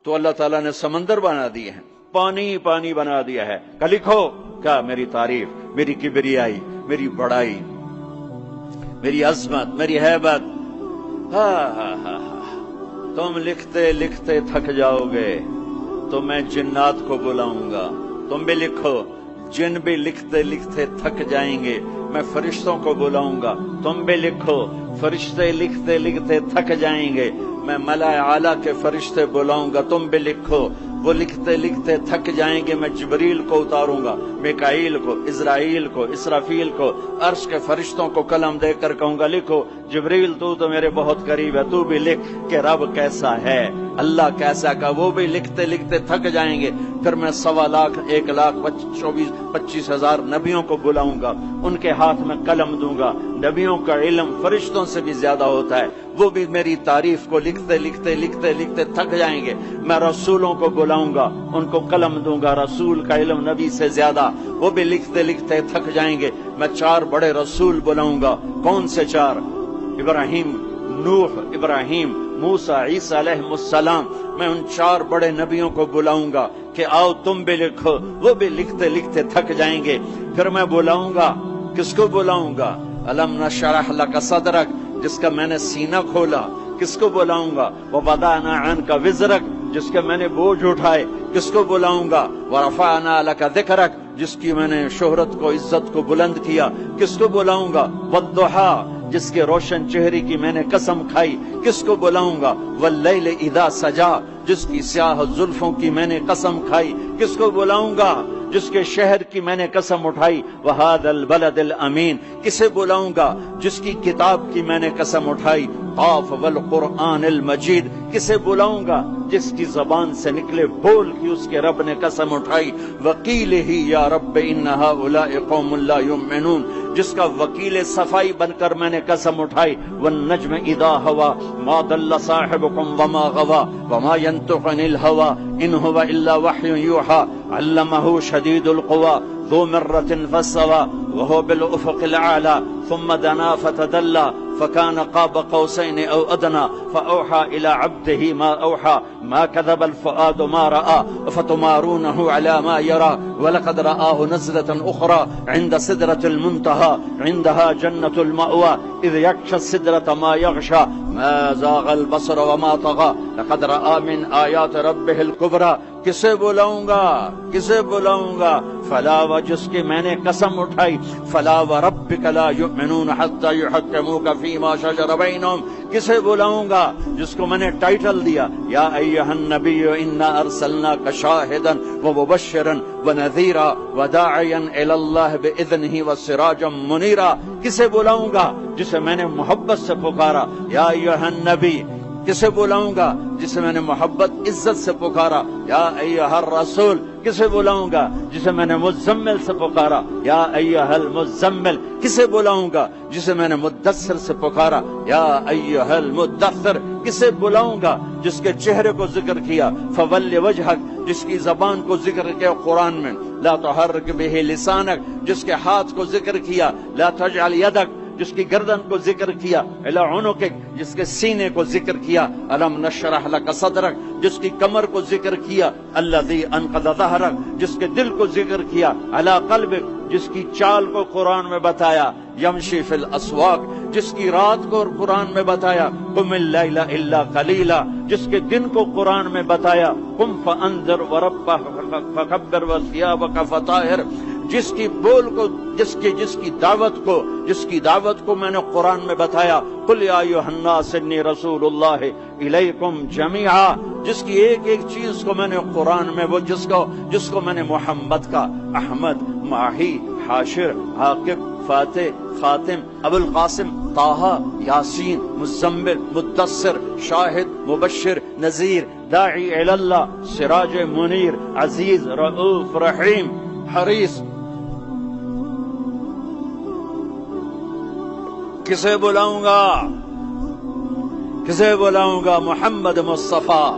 تو اللہ تعالیٰ نے سمندر بنا دیے ہیں، پانی پانی بنا دیا ہے کہ لکھو کیا میری تعریف، میری کبریائی، میری بڑائی، میری عظمت، میری ہیبت۔ تم لکھتے لکھتے تھک جاؤ گے تو میں جنات کو بلاؤں گا، تم بھی لکھو۔ جن بھی لکھتے لکھتے تھک جائیں گے میں فرشتوں کو بلاؤں گا، تم بھی لکھو۔ فرشتے لکھتے لکھتے تھک جائیں گے میں ملائے اعلیٰ کے فرشتے بلاؤں گا، تم بھی لکھو۔ وہ لکھتے لکھتے تھک جائیں گے میں جبریل کو اتاروں گا، میکائیل کو، اسرائیل کو، اسرافیل کو، عرش کے فرشتوں کو قلم دے کر کہوں گا لکھو۔ جبریل تو میرے بہت قریب ہے، تو بھی لکھ کہ رب کیسا ہے، اللہ کیسا کا۔ وہ بھی لکھتے لکھتے تھک جائیں گے، پھر میں 1,25,000 نبیوں کو بلاؤں گا، ان کے ہاتھ میں قلم دوں گا۔ نبیوں کا علم فرشتوں سے بھی زیادہ ہوتا ہے، وہ بھی میری تعریف کو لکھتے لکھتے لکھتے لکھتے تھک جائیں گے۔ میں رسولوں کو بلاؤں گا، ان کو قلم دوں گا، رسول کا علم نبی سے زیادہ، وہ بھی لکھتے لکھتے تھک جائیں گے۔ میں 4 بڑے رسول بلاؤں گا۔ کون سے 4؟ ابراہیم، نوح، ابراہیم، موسیٰ، عیسیٰ علیہ السلام۔ میں ان 4 بڑے نبیوں کو بلاؤں گا کہ آؤ تم بھی لکھو، وہ بھی لکھتے لکھتے تھک جائیں گے۔ پھر میں بلاؤں گا، کس کو بلاؤں گا؟ الم نشرح لک صدرک، جس کا میں نے سینہ کھولا، کس کو بلاؤں گا؟ ووضعنا عنک وزرک، جس کے میں نے بوجھ اٹھائے، کس کو بلاؤں گا؟ ورفعنا لک ذکرک، جس کی میں نے شہرت کو، عزت کو بلند کیا، کس کو بلاؤں گا؟ والضحیٰ، جس کے روشن چہرے کی میں نے قسم کھائی، کس کو بلاؤں گا؟ واللیل اذا سجا، جس کی سیاہ زلفوں کی میں نے قسم کھائی، کس کو بلاؤں گا؟ جس کے شہر کی میں نے قسم اٹھائی۔ وہذا البلد الامین، کسے بلاؤں گا؟ جس کی کتاب کی میں نے قسم اٹھائی۔ قاف والقرآن المجید، کسے بلاؤں گا؟ جس کی زبان سے نکلے بول کی اس کے رب نے قسم اٹھائی۔ وکیل ہی یا رب ان ہؤلاء قوم لا یؤمنون، جس کا وکیل صفائی بن کر میں نے قسم اٹھائی۔ والنجم اذا ہوا ما ضل صاحبكم وما غوا وما ينطق عن الهوى ان هو الا وحی یوحى علمه شدید القوى ذو مرة فاستوى وهو بالافق الاعلى ثم دنا فتدلى فكان قاب قوسين او ادنى فاوحى الى عبده ما اوحى ما كذب الفؤاد ما راى فتمارونه على ما يرى ولقد رآه نزلة اخرى عند سدرة المنتهى عندها جنة المأوى اذ يغشى السدرة ما يغشى ما زاغ البصر وما طغى لقد رآ من آیات ربه الكبرى۔ کسے بلاؤں گا؟ کسے بلاؤں گا؟ فلا، و جس کی میں نے قسم اٹھائی۔ فلا وربک لا یؤمنون حتی یحکموک فیما شجر بینہم، کسے بلاؤں گا؟ جس کو میں نے ٹائٹل دیا یا ایھا النبی انا ارسلناک شاہدا ومبشرا ونذیرا وداعیا الی اللہ باذنہ وسراجا منیرا، کسے بلاؤں گا؟ جسے میں نے محبت سے پکارا یا ایھا النبی۔ کسے بلاؤں گا؟ جسے میں نے محبت عزت سے پکارا یا ایھا الرسول۔ کسے بلاؤں گا؟ جسے میں نے مزمل سے پکارا یا ایھا المزمل۔ کسے بلاؤں گا؟ جسے میں نے مدثر سے پکارا یا ایھا المدثر۔ کسے بلاؤں گا؟ جس کے چہرے کو ذکر کیا فول وجہک، جس کی زبان کو ذکر کیا قرآن میں لا تحرک بہ لسانک، جس کے ہاتھ کو ذکر کیا لا تجعل یدک، جس کی گردن کو ذکر کیا الی عنقک، جس کے سینے کو ذکر کیا الم نشرح لک صدرک، جس کی کمر کو ذکر کیا الذی انقض ظہرک، جس کے دل کو ذکر کیا علی قلبک، جس کی چال کو قرآن میں بتایا یمشی فی الاسواق، جس کی رات کو قرآن میں بتایا قم اللیل الا قلیلا، جس کے دن کو قرآن میں بتایا قم فانذر وربک فکبر وثیابک فطہر، جس کی بول کو، جس کی دعوت کو میں نے قرآن میں بتایا قل یا ایھا الناس انی رسول اللہ الیکم جمیعا، جس کی ایک ایک چیز کو میں نے قرآن میں، وہ جس کو میں نے محمد کا، احمد، ماہی، حاشر، عاقب، فاتح، خاتم، ابو القاسم، طٰہٰ، یاسین، مزمل، مدثر، شاہد، مبشر، نذیر، داعی الی اللہ، سراج منیر، عزیز، رؤوف، رحیم، حریص۔ کسے بلاؤں گا؟ کسے بلاؤں گا؟ محمد مصطفیٰ۔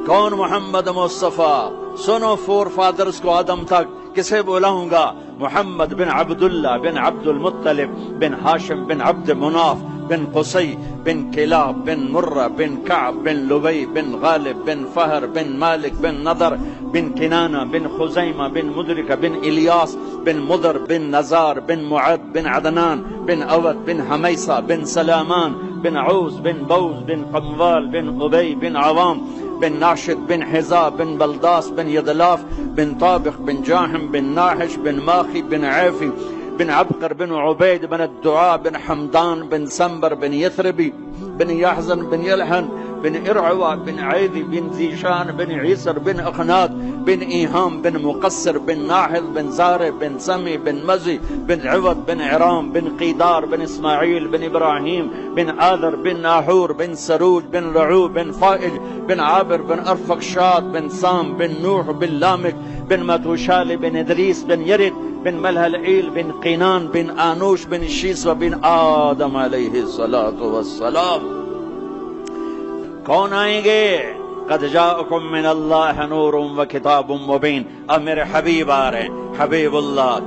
کون محمد مصطفیٰ؟ سنو فور فادرز کو آدم تک، کسے بلاؤں گا؟ محمد بن عبداللہ بن عبد المطلب بن ہاشم بن عبد مناف بن قصي بن كلاب بن مرة بن كعب بن لبي بن غالب بن فهر بن مالك بن نضر بن كنانة بن خزيمة بن مدركة بن إلياس بن مضر بن نزار بن معد بن عدنان بن أود بن حميصة بن سلامان بن عوز بن بوز بن قموال بن أبي بن عوام بن ناشد بن حزاب بن بلداس بن يدلاف بن طابخ بن جاحم بن ناحش بن ماخي بن عافي بن عبقر بن عبيد بن الدعاء بن حمدان بن سنبر بن يثربي بن يحزن بن يلحن بن إرعوى بن عيذي بن زيشان بن عيسر بن أخناد بن إيهام بن مقصر بن ناحذ بن زارع بن سمي بن مزي بن عوض بن عرام بن قيدار بن إسماعيل بن إبراهيم بن آذر بن ناحور بن سروج بن رعو بن فائج بن عابر بن أرفقشاد بن سام بن نوح بن لامك بن متوشال بن إدريس بن يرد بن ملهلعيل بن قينان بن آنوش بن شيس وبن آدم علیہ الصلاۃ والسلام. کون آئیں گے؟ قد جاءکم من اللہ نور و کتاب مبین. اب میرے حبیب آ رہے ہیں، حبیب اللہ،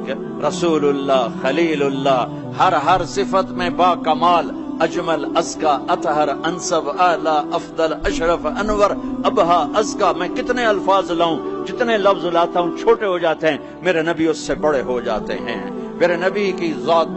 رسول اللہ، خلیل اللہ، ہر صفت میں با کمال، اجمل، ازکا، اطہر، انسب، اعلی، افضل، اشرف، انور، ابہا، ازکا. میں کتنے الفاظ لاؤں، جتنے لفظ لاتا ہوں چھوٹے ہو جاتے ہیں، میرے نبی اس سے بڑے ہو جاتے ہیں. میرے نبی کی ذات،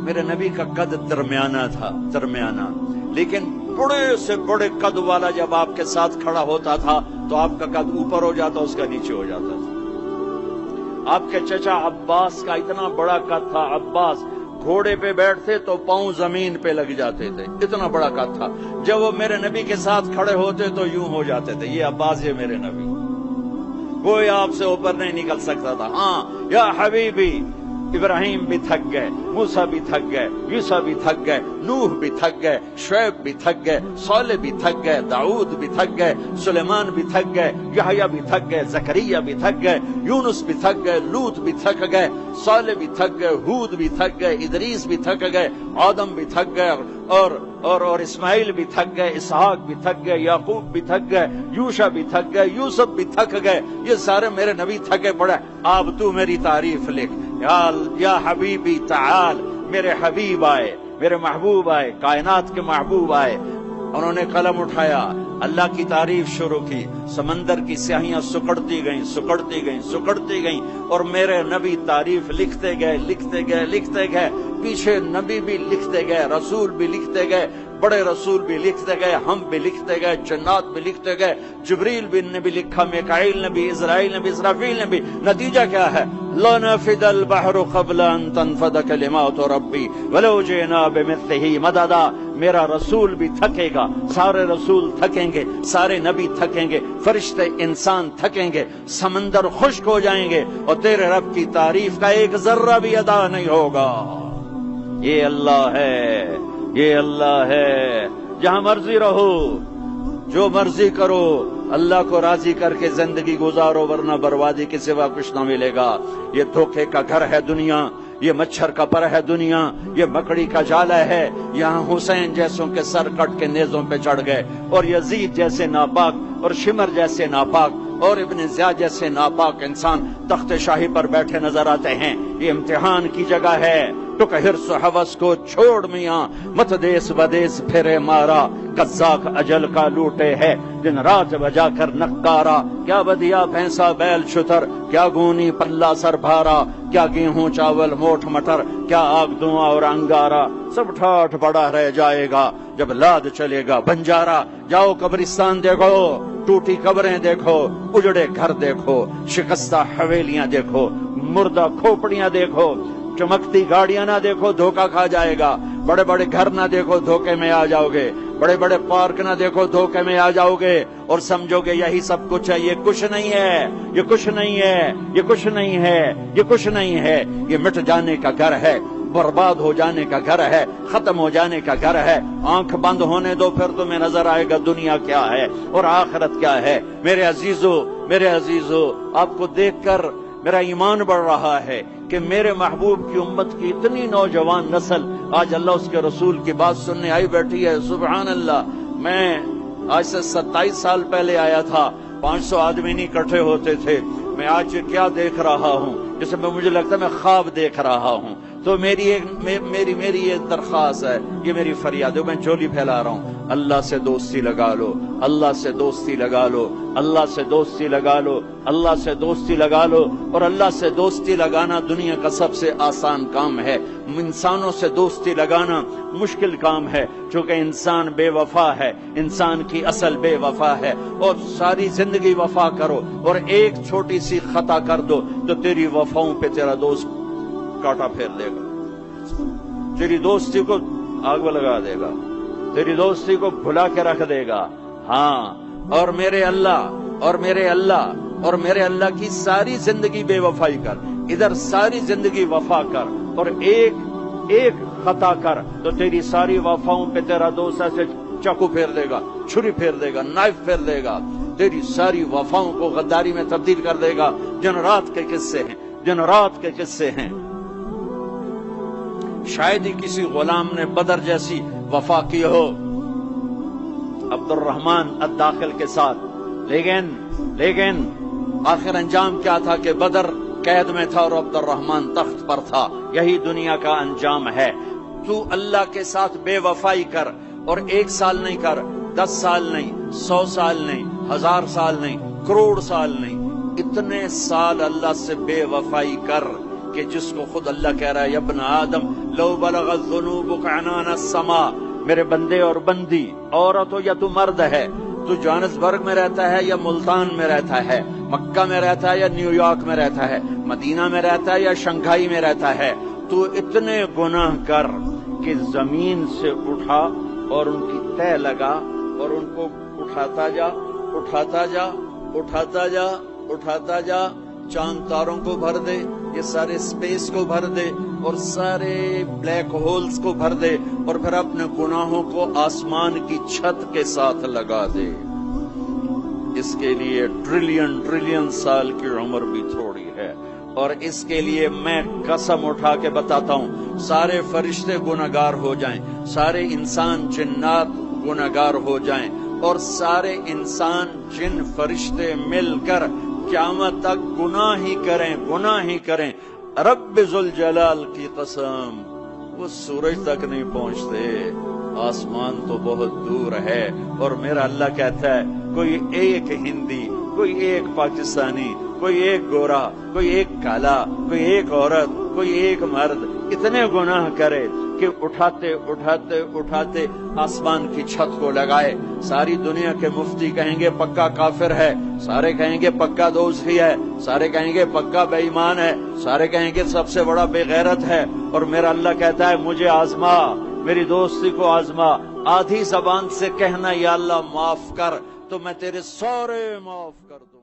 میرے نبی کا قد درمیانہ تھا، درمیانہ، لیکن بڑے سے بڑے قد والا جب آپ کے ساتھ کھڑا ہوتا تھا تو آپ کا قد اوپر ہو جاتا، اس کا نیچے ہو جاتا تھا. آپ کے چچا عباس کا اتنا بڑا قد تھا. عباس گھوڑے پہ بیٹھتے تو پاؤں زمین پہ لگ جاتے تھے، اتنا بڑا قد تھا. جب وہ میرے نبی کے ساتھ کھڑے ہوتے تو یوں ہو جاتے تھے. یہ عباس، یہ میرے نبی، کوئی آپ سے اوپر نہیں نکل سکتا تھا. ہاں یا حبیبی، ابراہیم بھی تھک گئے، موسیٰ بھی تھک گئے، یوسف بھی تھک گئے، نوح بھی تھک گئے، شعیب بھی تھک گئے، صالح بھی تھک گئے، داؤد بھی تھک گئے، سلیمان بھی تھک گئے، یحییٰ بھی تھک گئے، زکریا بھی تھک گئے، یونس بھی تھک گئے، لوط بھی تھک گئے، صالح بھی تھک گئے، ہود بھی تھک گئے، ادریس بھی تھک گئے، آدم بھی تھک گئے، اور اسماعیل بھی تھک گئے، اسحاق بھی تھک گئے، یعقوب بھی تھک گئے، یوشع بھی تھک گئے، یوسف بھی تھک گئے. یہ سارے میرے نبی تھکے پڑے. اب تو میری تعریف لکھ. یا حبیبی تعال. میرے حبیب آئے، میرے محبوب آئے، کائنات کے محبوب آئے. انہوں نے قلم اٹھایا، اللہ کی تعریف شروع کی. سمندر کی سیاہیاں سکڑتی گئیں، سکڑتی گئیں، سکڑتی گئیں، اور میرے نبی تعریف لکھتے گئے، لکھتے گئے، لکھتے گئے. پیچھے نبی بھی لکھتے گئے، رسول بھی لکھتے گئے، بڑے رسول بھی لکھتے گئے، ہم بھی لکھتے گئے، جنات بھی لکھتے گئے، جبریل نے بھی لکھا، میکائیل نے بھی، اسرائیل نے بھی، اسرافیل نے بھی. نتیجہ کیا ہے؟ لا نفد البحر قبل ان تنفد کلمات ربی ولو جئنا بمثلہ مددا. میرا رسول بھی تھکے گا، سارے رسول تھکیں گے، سارے نبی تھکیں گے، فرشتے انسان تھکیں گے، سمندر خشک ہو جائیں گے، اور تیرے رب کی تعریف کا ایک ذرہ بھی ادا نہیں ہوگا. یہ اللہ ہے، یہ اللہ ہے. جہاں مرضی رہو، جو مرضی کرو، اللہ کو راضی کر کے زندگی گزارو، ورنہ بربادی کے سوا کچھ نہ ملے گا. یہ دھوکے کا گھر ہے دنیا، یہ مچھر کا پر ہے دنیا، یہ مکڑی کا جالا ہے. یہاں حسین جیسوں کے سر کٹ کے نیزوں پہ چڑھ گئے، اور یزید جیسے ناپاک، اور شمر جیسے ناپاک، اور ابن زیاد جیسے ناپاک انسان تخت شاہی پر بیٹھے نظر آتے ہیں. یہ امتحان کی جگہ ہے. ٹک حرص و حوث کو چھوڑ میاں، مت دیس بدیس پھرے مارا، قزاق اجل کا لوٹے ہے دن رات بجا کر نقارا. کیا بدیا بھینسا بیل شتر، کیا گونی پلہ سر بھارا، کیا گیہوں چاول موٹھ مٹر، کیا آگ دھواں اور انگارا. سب ٹھاٹھ پڑا رہ جائے گا جب لاد چلے گا بنجارا. جاؤ قبرستان دیکھو، ٹوٹی قبریں دیکھو، اجڑے گھر دیکھو، شکستہ حویلیاں دیکھو، مردہ کھوپڑیاں دیکھو، چمکتی گاڑیاں نہ دیکھو، دھوکہ کھا جائے گا. بڑے بڑے گھر نہ دیکھو، دھوکے میں آ جاؤ گے. بڑے بڑے پارک نہ دیکھو، دھوکے میں آ جاؤ گے، اور سمجھو گے یہی سب کچھ ہے. یہ کچھ نہیں ہے، یہ کچھ نہیں ہے، یہ کچھ نہیں ہے، یہ کچھ نہیں ہے. یہ مٹ جانے کا گھر ہے، برباد ہو جانے کا گھر ہے، ختم ہو جانے کا گھر ہے. آنکھ بند ہونے دو، پھر تمہیں نظر آئے گا دنیا کیا ہے اور آخرت کیا ہے. میرے عزیزو، میرے عزیزو، آپ کو دیکھ کر میرا ایمان بڑھ رہا ہے کہ میرے محبوب کی امت کی اتنی نوجوان نسل آج اللہ اس کے رسول کی بات سننے آئی بیٹھی ہے. سبحان اللہ. میں آج سے 27 سال پہلے آیا تھا، 500 آدمی نہیں اکٹھے ہوتے تھے. میں آج کیا دیکھ رہا ہوں، جسے مجھے لگتا ہے میں خواب دیکھ رہا ہوں. تو میری ایک درخواست ہے، یہ میری فریاد ہے، میں جھولی پھیلا رہا ہوں، اللہ سے دوستی لگا لو، اللہ سے دوستی لگا لو، اللہ سے دوستی لگا لو، اللہ سے دوستی لگا لو۔ اور اللہ سے دوستی لگانا دنیا کا سب سے آسان کام ہے، انسانوں سے دوستی لگانا مشکل کام ہے، چونکہ انسان بے وفا ہے، انسان کی اصل بے وفا ہے۔ اور ساری زندگی وفا کرو اور ایک چھوٹی سی خطا کر دو تو تیری وفاؤں پہ تیرا دوست کاٹا پھیر دے گا، تیری دوستی کو آگ میں لگا دے گا، تیری دوستی کو بھلا کے رکھ دے گا۔ ہاں، اور میرے اللہ کی ساری زندگی بے وفائی کر، ادھر ساری زندگی وفا کر، اور ایک خطا کر تو تیری ساری وفاؤں پہ تیرا دوست ایسے چاقو پھیر دے گا، چھری پھیر دے گا، نائف پھیر دے گا، تیری ساری وفاؤں کو غداری میں تبدیل کر دے گا۔ جن رات کے قصے ہیں، شاید ہی کسی غلام نے بدر جیسی وفا کی ہو عبد الرحمن الداخل کے ساتھ، لیکن آخر انجام کیا تھا کہ بدر قید میں تھا اور عبد الرحمن تخت پر تھا۔ یہی دنیا کا انجام ہے۔ تو اللہ کے ساتھ بے وفائی کر، اور 1 سال نہیں کر، 10 سال نہیں، 100 سال نہیں، 1000 سال نہیں، کروڑ سال نہیں، اتنے سال اللہ سے بے وفائی کر کہ جس کو خود اللہ کہہ رہا ہے، یا ابن آدم لو بلغت ذنوبک عنان السماء، میرے بندے اور بندی، عورت ہو یا تو مرد ہے، تو جوہانسبرگ میں رہتا ہے یا ملتان میں رہتا ہے، مکہ میں رہتا ہے یا نیو یارک میں رہتا ہے، مدینہ میں رہتا ہے یا شنگھائی میں رہتا ہے، تو اتنے گناہ کر کہ زمین سے اٹھا اور ان کی تہ لگا اور ان کو اٹھاتا جا، چاند تاروں کو بھر دے، یہ سارے سپیس کو بھر دے اور سارے بلیک ہولز کو بھر دے، اور پھر اپنے گناہوں کو آسمان کی چھت کے ساتھ لگا دے۔ اس کے لیے ٹریلین سال کی عمر بھی تھوڑی ہے، اور اس کے لیے میں قسم اٹھا کے بتاتا ہوں، سارے فرشتے گناہگار ہو جائیں، سارے انسان جنات گناہگار ہو جائیں، اور سارے انسان جن فرشتے مل کر قیامت تک گناہ ہی کریں، رب ذوالجلال کی قسم وہ سورج تک نہیں پہنچتے، آسمان تو بہت دور ہے۔ اور میرا اللہ کہتا ہے، کوئی ایک ہندی، کوئی ایک پاکستانی، کوئی ایک گورا، کوئی ایک کالا، کوئی ایک عورت، کوئی ایک مرد اتنے گناہ کرے کہ اٹھاتے آسمان کی چھت کو لگائے، ساری دنیا کے مفتی کہیں گے پکا کافر ہے، سارے کہیں گے پکا دوزخی ہے، سارے کہیں گے پکا بے ایمان ہے، سارے کہیں گے سب سے بڑا بے غیرت ہے، اور میرا اللہ کہتا ہے مجھے آزما، میری دوستی کو آزما، آدھی زبان سے کہنا یا اللہ معاف کر، تو میں تیرے سارے معاف کر دوں۔